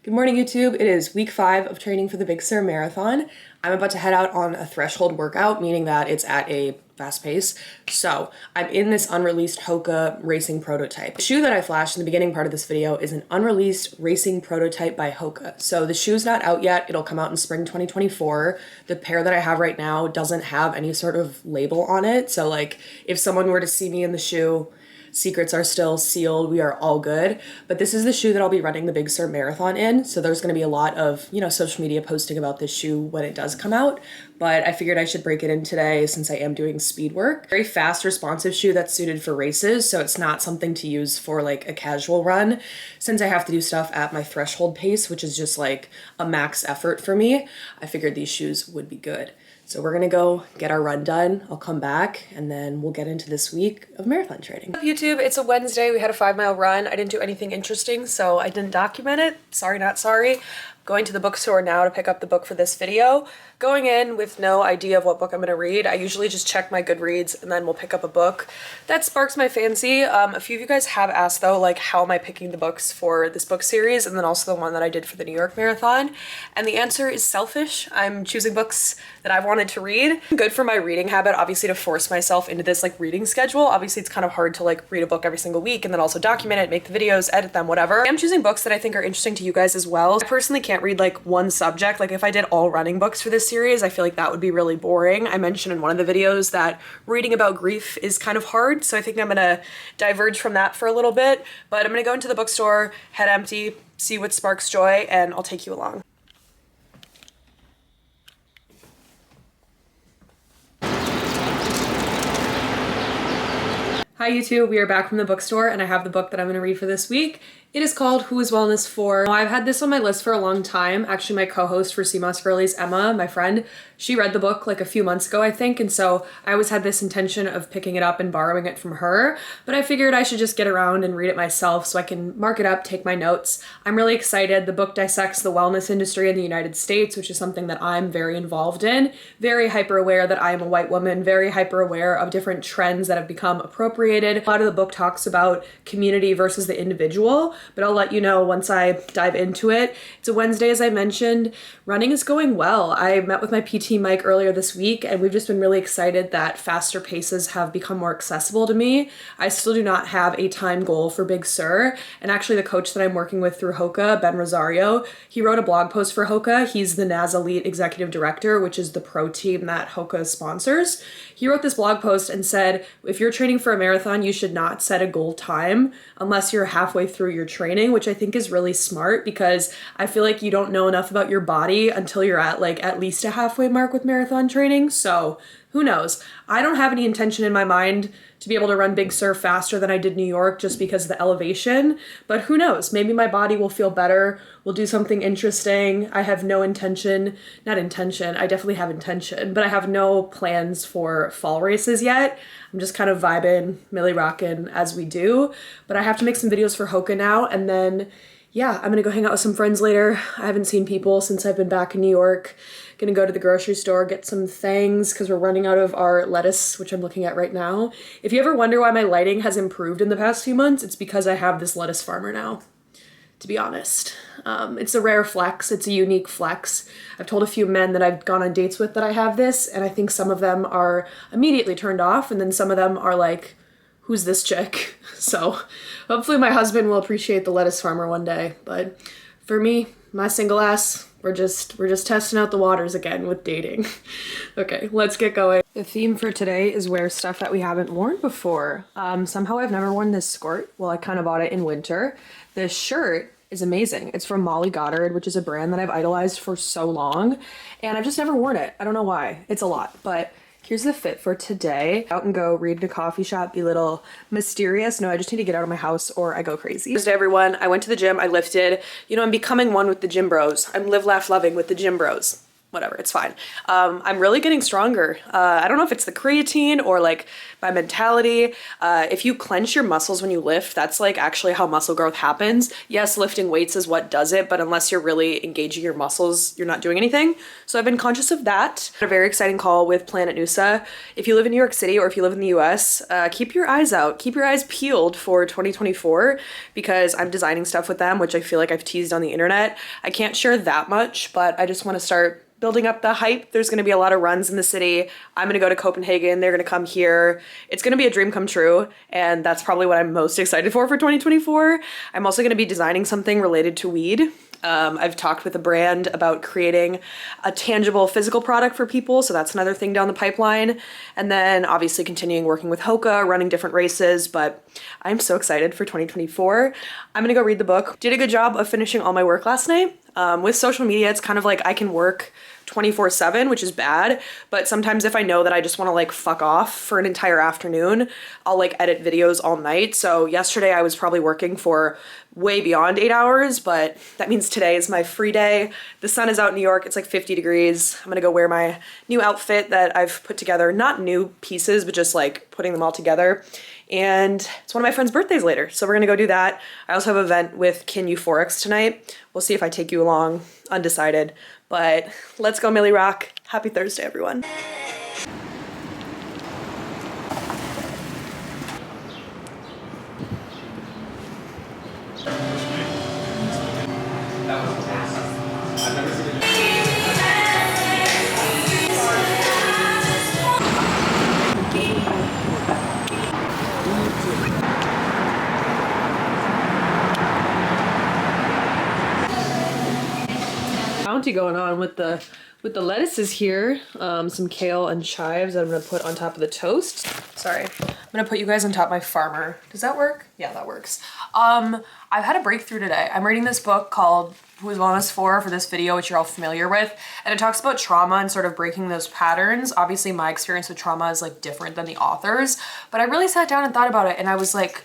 Good morning, YouTube. It is week 5 of training for the Big Sur Marathon. I'm about to head out on a threshold workout, meaning that it's at a fast pace. So I'm in this unreleased Hoka racing prototype. The shoe that I flashed in the beginning part of this video is an unreleased racing prototype by Hoka. So the shoe's not out yet. It'll come out in spring 2024. The pair that I have right now doesn't have any sort of label on it. So like if someone were to see me in the shoe, secrets are still sealed. We are all good. But this is the shoe that I'll be running the Big Sur Marathon in. So there's going to be a lot of, social media posting about this shoe when it does come out. But I figured I should break it in today since I am doing speed work. Very fast, responsive shoe that's suited for races. So it's not something to use for like a casual run since I have to do stuff at my threshold pace, which is just like a max effort for me. I figured these shoes would be good. So we're gonna go get our run done. I'll come back and then we'll get into this week of marathon training. YouTube, it's a Wednesday. We had a 5-mile run. I didn't do anything interesting, so I didn't document it. Sorry, not sorry. Going to the bookstore now to pick up the book for this video. Going in with no idea of what book I'm gonna read. I usually just check my Goodreads and then we'll pick up a book that sparks my fancy. A few of you guys have asked though, like how am I picking the books for this book series and then also the one that I did for the New York Marathon? And the answer is selfish. I'm choosing books that I wanted to read. Good for my reading habit, obviously, to force myself into this like reading schedule. Obviously, it's kind of hard to like read a book every single week and then also document it, make the videos, edit them, whatever. I'm choosing books that I think are interesting to you guys as well. I personally can't read like one subject. Like if I did all running books for this series, I feel like that would be really boring. I mentioned in one of the videos that reading about grief is kind of hard, so I think I'm gonna diverge from that for a little bit, but I'm gonna go into the bookstore, head empty, see what sparks joy, and I'll take you along. Hi YouTube, we are back from the bookstore and I have the book that I'm going to read for this week. It is called Who is Wellness For? Now, I've had this on my list for a long time. Actually, my co-host for CMOS Girlies, Emma, my friend, she read the book like a few months ago, I think, and so I always had this intention of picking it up and borrowing it from her, but I figured I should just get around and read it myself so I can mark it up, take my notes. I'm really excited. The book dissects the wellness industry in the United States, which is something that I'm very involved in, very hyper aware that I am a white woman, very hyper aware of different trends that have become appropriated. A lot of the book talks about community versus the individual, but I'll let you know once I dive into it. It's a Wednesday, as I mentioned. Running is going well. I met with my PT Mike earlier this week, and we've just been really excited that faster paces have become more accessible to me. I still do not have a time goal for Big Sur, and actually the coach that I'm working with through Hoka, Ben Rosario, he wrote a blog post for Hoka. He's the NAS Elite Executive Director, which is the pro team that Hoka sponsors. He wrote this blog post and said, if you're training for a marathon, you should not set a goal time unless you're halfway through your training, which I think is really smart because I feel like you don't know enough about your body until you're at like at least a halfway mark with marathon training. So who knows? I don't have any intention in my mind to be able to run Big Sur faster than I did New York just because of the elevation, but who knows? Maybe my body will feel better. We'll do something interesting. I have no intention, not intention, I definitely have intention, but I have no plans for fall races yet. I'm just kind of vibing, milli rockin' as we do, but I have to make some videos for Hoka now, and then yeah, I'm gonna go hang out with some friends later. I haven't seen people since I've been back in New York. Gonna go to the grocery store, get some things because we're running out of our lettuce, which I'm looking at right now. If you ever wonder why my lighting has improved in the past few months, it's because I have this lettuce farmer now, to be honest. It's a rare flex, it's a unique flex. I've told a few men that I've gone on dates with that I have this, and I think some of them are immediately turned off, and then some of them are like, who's this chick? So hopefully my husband will appreciate the lettuce farmer one day. But for me, my single ass, we're just testing out the waters again with dating. Okay, let's get going. The theme for today is wear stuff that we haven't worn before. Somehow I've never worn this skirt. Well, I kind of bought it in winter. This shirt is amazing. It's from Molly Goddard, which is a brand that I've idolized for so long, and I've just never worn it. I don't know why. It's a lot, but here's the fit for today. Out and go, read in a coffee shop, be a little mysterious. No, I just need to get out of my house or I go crazy. Thursday, everyone. I went to the gym, I lifted. You know, I'm becoming one with the gym bros. I'm live, laugh, loving with the gym bros. whatever, it's fine. I'm really getting stronger. I don't know if it's the creatine or like my mentality. If you clench your muscles when you lift, that's like actually how muscle growth happens. Yes, lifting weights is what does it, but unless you're really engaging your muscles, you're not doing anything. So I've been conscious of that. A very exciting call with Planet Noosa. If you live in New York City or if you live in the US, keep your eyes out, keep your eyes peeled for 2024 because I'm designing stuff with them, which I feel like I've teased on the internet. I can't share that much, but I just want to start building up the hype. There's going to be a lot of runs in the city. I'm going to go to Copenhagen. They're going to come here. It's going to be a dream come true. And that's probably what I'm most excited for 2024. I'm also going to be designing something related to weed. I've talked with a brand about creating a tangible physical product for people. So that's another thing down the pipeline. And then obviously continuing working with Hoka, running different races. But I'm so excited for 2024. I'm going to go read the book. Did a good job of finishing all my work last night. With social media, it's kind of like I can work 24/7, which is bad, but sometimes if I know that I just want to like fuck off for an entire afternoon, I'll like edit videos all night. So yesterday I was probably working for way beyond 8 hours, but that means today is my free day. The sun is out in New York. It's like 50 degrees. I'm gonna go wear my new outfit that I've put together, not new pieces, but just like putting them all together. And it's one of my friend's birthdays later, so we're gonna go do that. I also have an event with Kin Euphorics tonight. We'll see if I take you along, undecided. But let's go Millie Rock. Happy Thursday, everyone. Bounty going on with the lettuces here. Some kale and chives that I'm gonna put on top of the toast. Sorry, I'm gonna put you guys on top of my farmer. Does that work? Yeah, that works. I've had a breakthrough today. I'm reading this book called Who is Wellness For this video, which you're all familiar with. And it talks about trauma and sort of breaking those patterns. Obviously my experience with trauma is like different than the author's, but I really sat down and thought about it and I was like,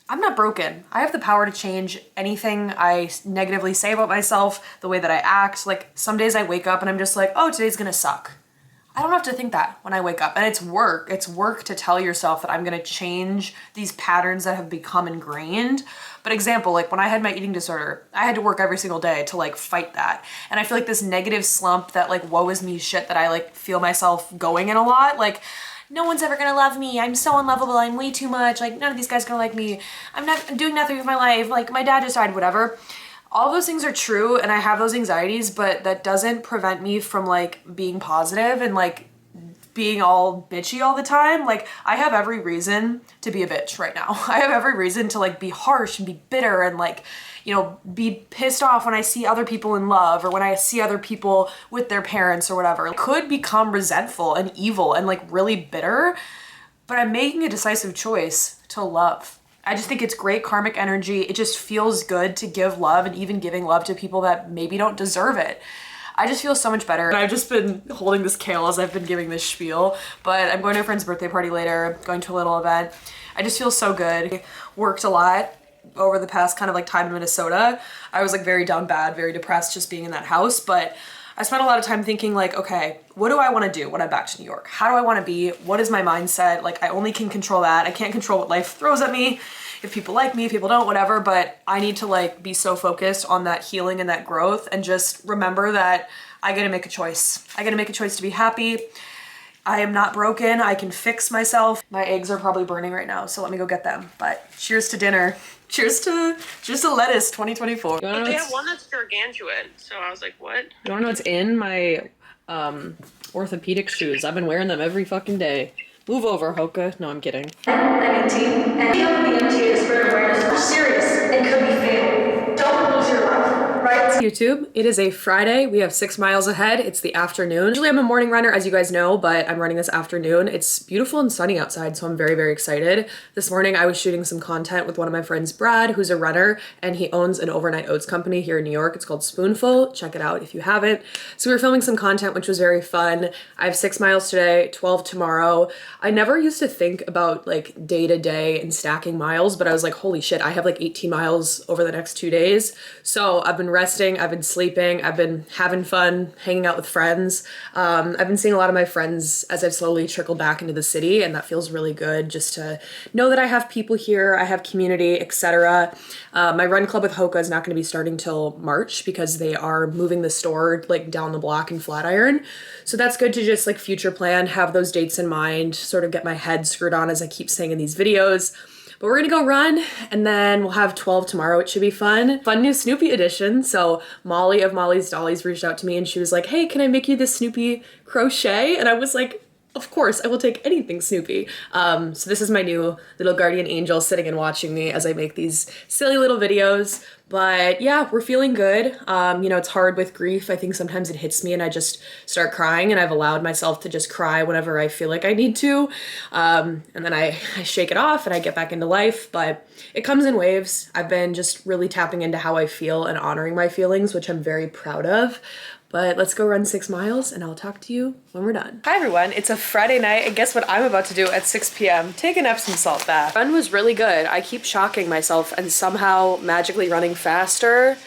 I'm not broken. I have the power to change anything I negatively say about myself, the way that I act. Like some days I wake up and I'm just like, oh, today's gonna suck. I don't have to think that when I wake up. And it's work. It's work to tell yourself that I'm gonna change these patterns that have become ingrained. But example, like when I had my eating disorder, I had to work every single day to like fight that. And I feel like this negative slump, that like woe is me shit that I like feel myself going in a lot, like no one's ever gonna love me. I'm so unlovable. I'm way too much. Like none of these guys are gonna like me. I'm doing nothing with my life. Like my dad just died, whatever. All those things are true and I have those anxieties, but that doesn't prevent me from like being positive and like being all bitchy all the time. Like I have every reason to be a bitch right now. I have every reason to like be harsh and be bitter and like, you know, be pissed off when I see other people in love or when I see other people with their parents or whatever. I could become resentful and evil and like really bitter, but I'm making a decisive choice to love. I just think it's great karmic energy. It just feels good to give love and even giving love to people that maybe don't deserve it. I just feel so much better. And I've just been holding this kale as I've been giving this spiel, but I'm going to a friend's birthday party later, going to a little event. I just feel so good. I worked a lot over the past kind of like time in Minnesota. I was like very down bad, very depressed just being in that house, but I spent a lot of time thinking like, okay, what do I want to do when I'm back to New York? How do I want to be? What is my mindset? Like I only can control that. I can't control what life throws at me. If people like me, if people don't, whatever, but I need to like be so focused on that healing and that growth and just remember that I get to make a choice. I get to make a choice to be happy. I am not broken. I can fix myself. My eggs are probably burning right now, so let me go get them. But cheers to dinner. Cheers to lettuce 2024. But they have one that's gargantuan, so I was like, what? You wanna know what's in my orthopedic shoes? I've been wearing them every fucking day. Move over, Hoka. No, I'm kidding. I'm 18, and the MT is spread awareness are serious and could be fatal. Don't lose your life, right? YouTube, it is a Friday. We have 6 miles ahead. It's the afternoon. Usually I'm a morning runner, as you guys know, but I'm running this afternoon. It's beautiful and sunny outside, so I'm very, very excited. This morning I was shooting some content with one of my friends, Brad, who's a runner, and he owns an overnight oats company here in New York. It's called Spoonful. Check it out if you haven't. So we were filming some content, which was very fun. I have 6 miles today, 12 tomorrow. I never used to think about like day to day and stacking miles, but I was like, holy shit, I have like 18 miles over the next 2 days. So I've been resting. I've been sleeping, I've been having fun, hanging out with friends. I've been seeing a lot of my friends as I've slowly trickled back into the city, and that feels really good just to know that I have people here, I have community, etc. My run club with Hoka is not going to be starting till March because they are moving the store like down the block in Flatiron. So that's good to just like future plan, have those dates in mind, sort of get my head screwed on as I keep saying in these videos. But we're gonna go run, and then we'll have 12 tomorrow. It should be fun. Fun new Snoopy edition. So Molly of Molly's Dollies reached out to me and she was like, hey, can I make you this Snoopy crochet? And I was like, of course, I will take anything Snoopy. So this is my new little guardian angel sitting and watching me as I make these silly little videos. But yeah, we're feeling good. You know, it's hard with grief. I think sometimes it hits me and I just start crying, and I've allowed myself to just cry whenever I feel like I need to. And then I shake it off and I get back into life, but it comes in waves. I've been just really tapping into how I feel and honoring my feelings, which I'm very proud of. But let's go run 6 miles and I'll talk to you when we're done. Hi everyone, it's a Friday night and guess what I'm about to do at 6 p.m? Take an Epsom salt bath. Run was really good. I keep shocking myself and somehow magically running faster.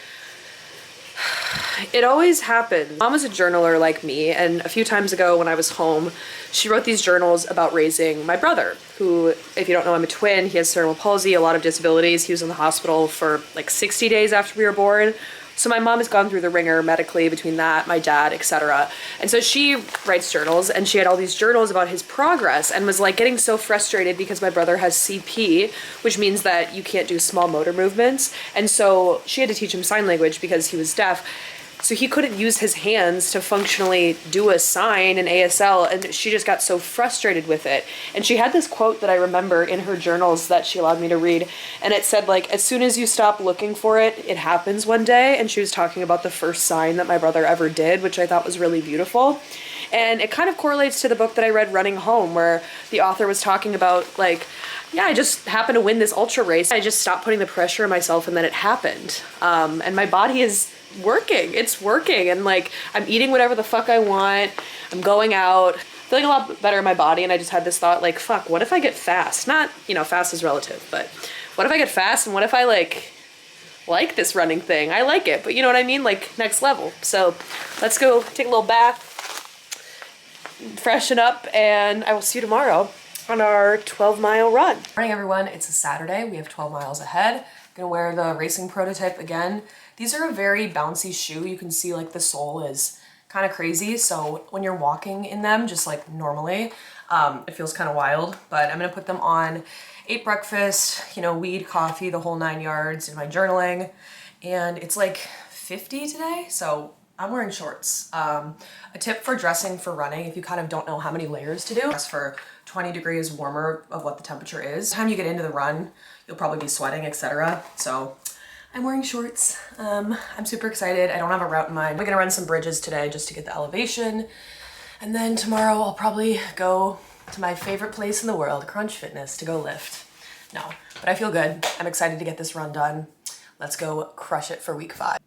It always happens. Mom was a journaler like me, and a few times ago when I was home, she wrote these journals about raising my brother, who, if you don't know, I'm a twin. He has cerebral palsy, a lot of disabilities. He was in the hospital for like 60 days after we were born. So my mom has gone through the ringer medically between that, my dad, etc. And so she writes journals, and she had all these journals about his progress and was like getting so frustrated because my brother has CP, which means that you can't do small motor movements. And so she had to teach him sign language because he was deaf. So he couldn't use his hands to functionally do a sign in ASL, and she just got so frustrated with it. And she had this quote that I remember in her journals that she allowed me to read, and it said like, as soon as you stop looking for it, it happens one day. And she was talking about the first sign that my brother ever did, which I thought was really beautiful. And it kind of correlates to the book that I read, Running Home, where the author was talking about like, yeah, I just happened to win this ultra race. I just stopped putting the pressure on myself, and then it happened. And my body is working. It's working, and like I'm eating whatever the fuck I want. I'm going out, feeling a lot better in my body, and I just had this thought like, fuck, what if I get fast? Not, you know, fast is relative, but what if I get fast, and what if I like this running thing? I like it, but you know what I mean? Like next level. So let's go take a little bath, freshen up, and I will see you tomorrow on our 12-mile run. Morning everyone, it's a Saturday. We have 12 miles ahead. Gonna wear the racing prototype again. These are a very bouncy shoe. You can see like the sole is kind of crazy. So when you're walking in them, just like normally, it feels kind of wild, but I'm gonna put them on, ate breakfast, you know, weed, coffee, the whole 9 yards, in my journaling. And it's like 50 today, so I'm wearing shorts. A tip for dressing for running, if you kind of don't know how many layers to do, dress for 20 degrees warmer of what the temperature is. By the time you get into the run, you'll probably be sweating, etc. So I'm wearing shorts. I'm super excited. I don't have a route in mind. We're gonna run some bridges today just to get the elevation. And then tomorrow I'll probably go to my favorite place in the world, Crunch Fitness, to go lift. No, but I feel good. I'm excited to get this run done. Let's go crush it for week 5.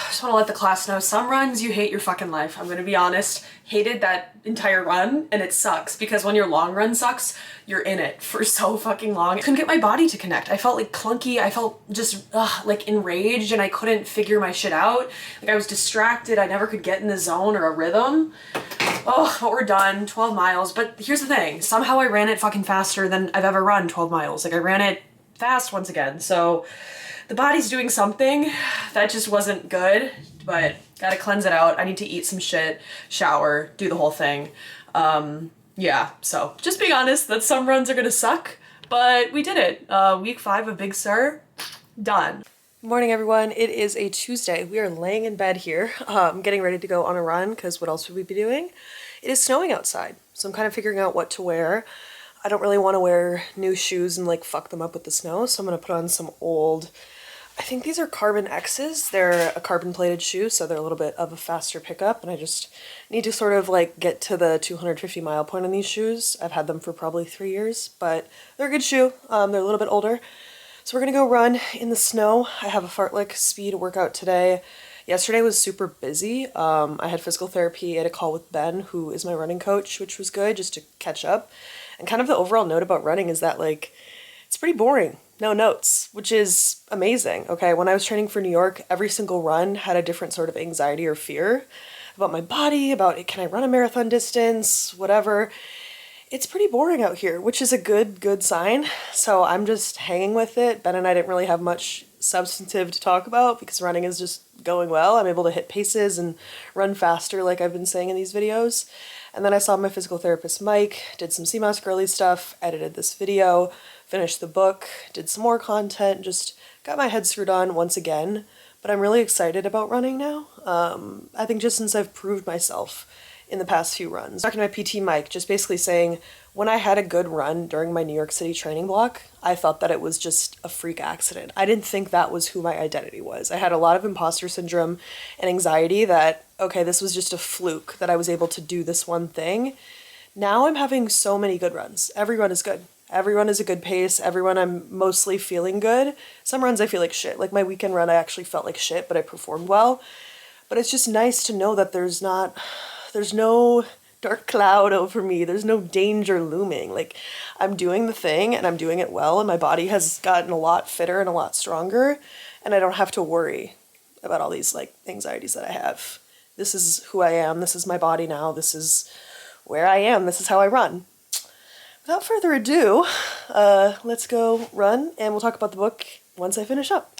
Just want to let the class know, some runs you hate your fucking life. I'm gonna be honest, hated that entire run, and it sucks because when your long run sucks, you're in it for so fucking long. I couldn't get my body to connect. I felt like clunky. I felt just like enraged, and I couldn't figure my shit out. Like I was distracted. I never could get in the zone or a rhythm. Oh, but we're done, 12 miles. But here's the thing, somehow I ran it fucking faster than I've ever run 12 miles. Like I ran it fast once again. So the body's doing something that just wasn't good, but gotta cleanse it out. I need to eat some shit, shower, do the whole thing. Yeah, so just being honest that some runs are gonna suck, but we did it. Week 5 of Big Sur, done. Good morning everyone, it is a Tuesday. We are laying in bed here, getting ready to go on a run, because what else would we be doing? It is snowing outside, so I'm kind of figuring out what to wear. I don't really want to wear new shoes and like fuck them up with the snow, so I'm gonna put on some old, I think these are Carbon X's. They're a carbon plated shoe, so they're a little bit of a faster pickup, and I just need to sort of like get to the 250 mile point on these shoes. I've had them for probably 3 years, but they're a good shoe. They're a little bit older. So we're gonna go run in the snow. I have a fartlek speed workout today. Yesterday was super busy. I had physical therapy, I had a call with Ben, who is my running coach, which was good just to catch up. And kind of the overall note about running is that like, it's pretty boring. no notes, which is amazing. Okay, when I was training for New York, every single run had a different sort of anxiety or fear about my body, about can I run a marathon distance, whatever. It's pretty boring out here, which is a good sign. So I'm just hanging with it. Ben and I didn't really have much substantive to talk about because running is just going well. I'm able to hit paces and run faster like I've been saying in these videos. And then I saw my physical therapist, Mike, did some CMOS girly stuff, edited this video, finished the book, did some more content, just got my head screwed on once again. But I'm really excited about running now. I think just since I've proved myself in the past few runs. Talking to my PT Mike, just basically saying when I had a good run during my New York City training block, I thought that it was just a freak accident. I didn't think that was who my identity was. I had a lot of imposter syndrome and anxiety that, okay, this was just a fluke that I was able to do this one thing. Now I'm having so many good runs. Every run is good. Every run is a good pace. Every run I'm mostly feeling good. Some runs I feel like shit. Like my weekend run, I actually felt like shit, but I performed well. But it's just nice to know that there's no dark cloud over me. There's no danger looming. Like I'm doing the thing and I'm doing it well and my body has gotten a lot fitter and a lot stronger and I don't have to worry about all these like anxieties that I have. This is who I am. This is my body now. This is where I am. This is how I run. Without further ado, let's go run and we'll talk about the book once I finish up.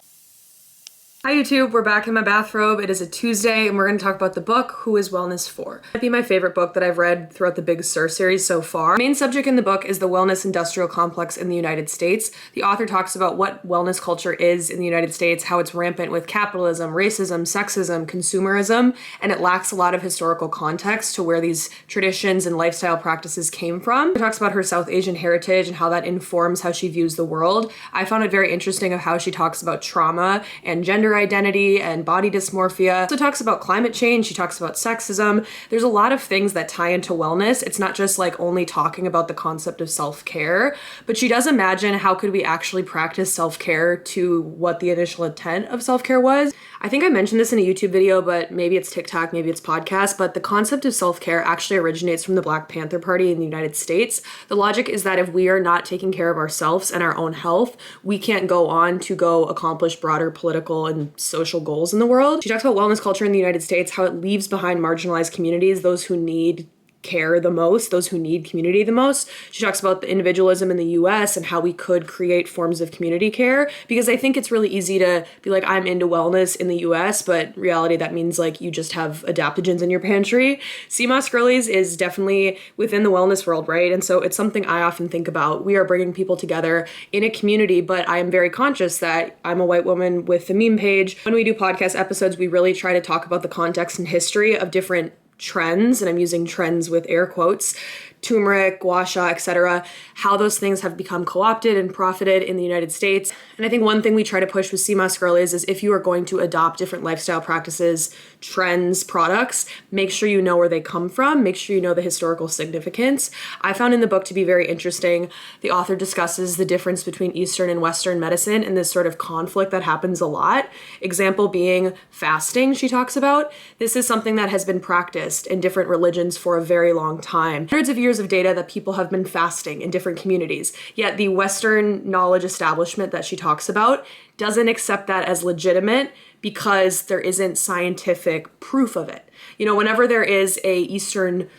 Hi YouTube, we're back in my bathrobe. It is a Tuesday and we're going to talk about the book, Who is Wellness For? It might be my favorite book that I've read throughout the Big Sur series so far. The main subject in the book is the wellness industrial complex in the United States. The author talks about what wellness culture is in the United States, how it's rampant with capitalism, racism, sexism, consumerism, and it lacks a lot of historical context to where these traditions and lifestyle practices came from. She talks about her South Asian heritage and how that informs how she views the world. I found it very interesting of how she talks about trauma and gender identity and body dysmorphia. So talks about climate change, she talks about sexism. There's a lot of things that tie into wellness. It's not just like only talking about the concept of self-care, but she does imagine how could we actually practice self-care to what the initial intent of self-care was. I think I mentioned this in a YouTube video, but maybe it's TikTok, maybe it's podcast, but the concept of self-care actually originates from the Black Panther Party in the United States. The logic is that if we are not taking care of ourselves and our own health, we can't go on to go accomplish broader political and social goals in the world. She talks about wellness culture in the United States, how it leaves behind marginalized communities, those who need care the most, those who need community the most. She talks about the individualism in the US and how we could create forms of community care, because I think it's really easy to be like, I'm into wellness in the US, but reality that means like you just have adaptogens in your pantry. CMOS Girlies is definitely within the wellness world, right? And so it's something I often think about. We are bringing people together in a community, but I am very conscious that I'm a white woman with the meme page. When we do podcast episodes, we really try to talk about the context and history of different trends, and I'm using trends with air quotes, turmeric, gua sha, etc., how those things have become co-opted and profited in the United States. And I think one thing we try to push with CMOS Girlies is if you are going to adopt different lifestyle practices, trends, products, make sure you know where they come from, make sure you know the historical significance. I found in the book to be very interesting. The author discusses the difference between Eastern and Western medicine and this sort of conflict that happens a lot. Example being fasting, she talks about. This is something that has been practiced in different religions for a very long time. Hundreds of years of data that people have been fasting in different communities. Yet the Western knowledge establishment that she talks about doesn't accept that as legitimate because there isn't scientific proof of it. You know, whenever there is a Eastern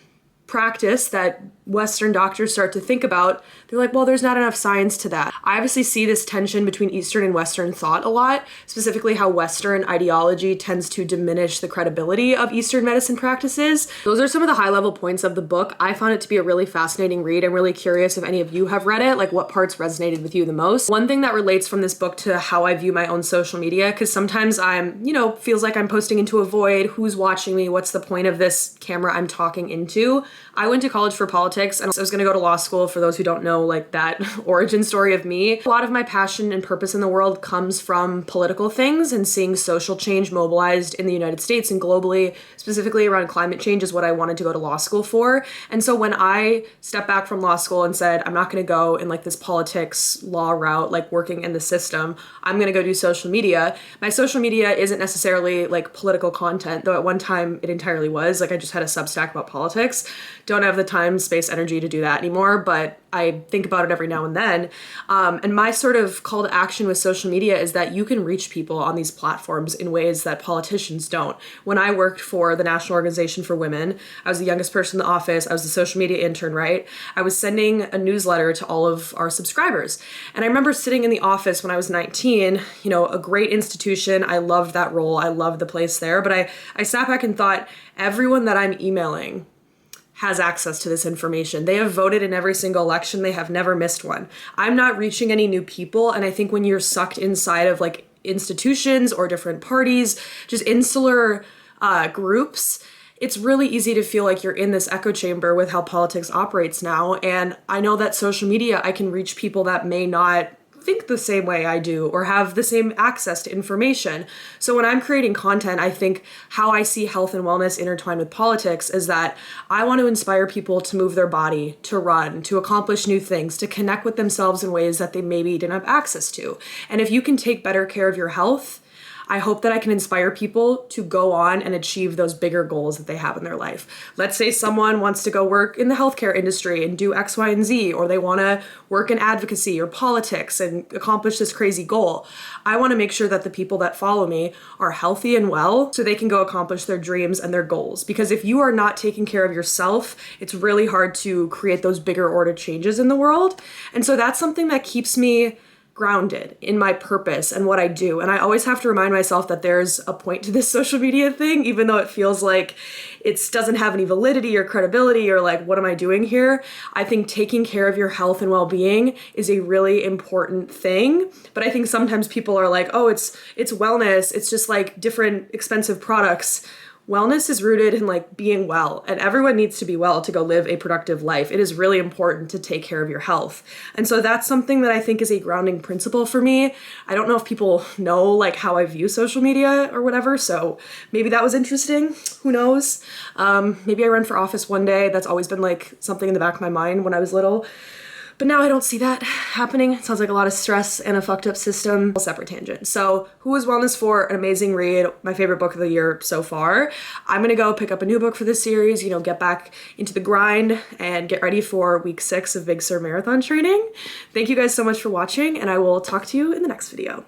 practice that Western doctors start to think about, they're like, well, there's not enough science to that. I obviously see this tension between Eastern and Western thought a lot, specifically how Western ideology tends to diminish the credibility of Eastern medicine practices. Those are some of the high-level points of the book. I found it to be a really fascinating read. I'm really curious if any of you have read it, like what parts resonated with you the most. One thing that relates from this book to how I view my own social media, because sometimes I'm, feels like I'm posting into a void. Who's watching me? What's the point of this camera I'm talking into? I went to college for politics and I was going to go to law school. For those who don't know, like that origin story of me, a lot of my passion and purpose in the world comes from political things and seeing social change mobilized in the United States and globally, specifically around climate change is what I wanted to go to law school for. And so when I stepped back from law school and said, I'm not going to go in like this politics law route, like working in the system, I'm going to go do social media. My social media isn't necessarily like political content, though at one time it entirely was. Like I just had a Substack about politics. don't have the time, space, energy to do that anymore, but I think about it every now and then. And my sort of call to action with social media is that you can reach people on these platforms in ways that politicians don't. When I worked for the National Organization for Women, I was the youngest person in the office. I was the social media intern, right? I was sending a newsletter to all of our subscribers. And I remember sitting in the office when I was 19, a great institution. I loved that role. I loved the place there. But I sat back and thought, everyone that I'm emailing has access to this information. They have voted in every single election. They have never missed one. I'm not reaching any new people. And I think when you're sucked inside of like institutions or different parties, just insular groups, it's really easy to feel like you're in this echo chamber with how politics operates now. And I know that social media, I can reach people that may not think the same way I do or have the same access to information. So when I'm creating content, I think how I see health and wellness intertwined with politics is that I want to inspire people to move their body, to run, to accomplish new things, to connect with themselves in ways that they maybe didn't have access to. And if you can take better care of your health, I hope that I can inspire people to go on and achieve those bigger goals that they have in their life. Let's say someone wants to go work in the healthcare industry and do X, Y, and Z, or they want to work in advocacy or politics and accomplish this crazy goal. I want to make sure that the people that follow me are healthy and well so they can go accomplish their dreams and their goals. Because if you are not taking care of yourself, it's really hard to create those bigger order changes in the world. And so that's something that keeps me grounded in my purpose and what I do. And I always have to remind myself that there's a point to this social media thing, even though it feels like it doesn't have any validity or credibility or like, what am I doing here? I think taking care of your health and well-being is a really important thing. But I think sometimes people are like, oh, it's wellness. It's just like different expensive products. Wellness is rooted in like being well, and everyone needs to be well to go live a productive life. It is really important to take care of your health. And so that's something that I think is a grounding principle for me. I don't know if people know like how I view social media or whatever, so maybe that was interesting. Who knows? Maybe I run for office one day. That's always been like something in the back of my mind when I was little. But now I don't see that happening. It sounds like a lot of stress and a fucked up system. A separate tangent. So Who is Wellness For? An amazing read. My favorite book of the year so far. I'm gonna go pick up a new book for this series, get back into the grind and get ready for week 6 of Big Sur Marathon training. Thank you guys so much for watching, and I will talk to you in the next video.